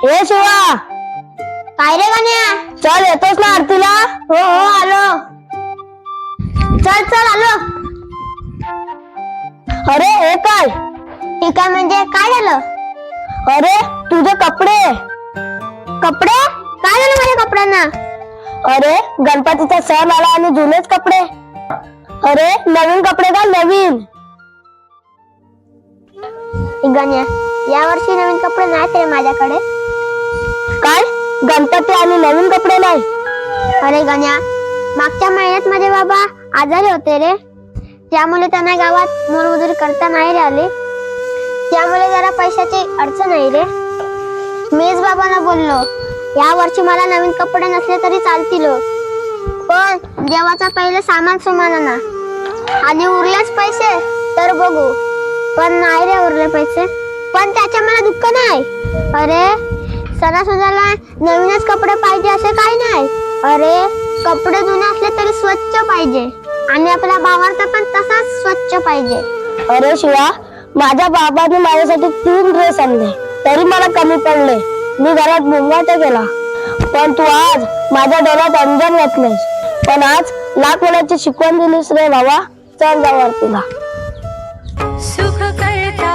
हे शिवा, काय रे गण्या? चल येतोस ना आरतीला? हो हो आलो. चल चल आलो. अरे हे काय? ठीक आहे म्हणजे काय झालं? अरे तुझे कपडे. कपडे? काय झालं माझ्या कपड्यांना? अरे गणपतीचा सण आला आणि जुनेच कपडे. अरे नवीन कपडे का नवीन? गण्या, या वर्षी नवीन कपडे नाहीत रे माझ्याकडे. काय गणपती आणि नवीन कपडे नाही? अरे गण्या, मागच्या महिन्यात माझे बाबा आजारी होते रे. त्यामुळे त्यांना गावात मोलमजुरी करता नाही रे आले. त्यामुळे जरा पैशाची अडचण आहे रे. मीच बाबांना बोललो, या वर्षी मला नवीन कपडे नसले तरी चालतील, पण देवाचा पहिले सामान सुमान आणा आणि उरलेच पैसे तर बघू. पण नाही रे उरले पैसे. पण त्याच्या मला दुःख नाही. अरे सणासुदाला नवीनच कपडे पाहिजे असे काही नाही. अरे कपडे जुने असले तरी स्वच्छ पाहिजे आणि आपल्या भावार्थ पण तसाच स्वच्छ पाहिजे. अरे शिवा, माझ्या बाबांनी माझ्यासाठी 3 ड्रेस आणले तरी मला कमी पडले. मी घरात मुंगाट केला, पण तू आज माझ्या डोळ्यात अंजन घातलेस. पण आज लाख मुलाची शिकवण दिलीस रे बाबा. चल जाऊ आरतीला. सुख करता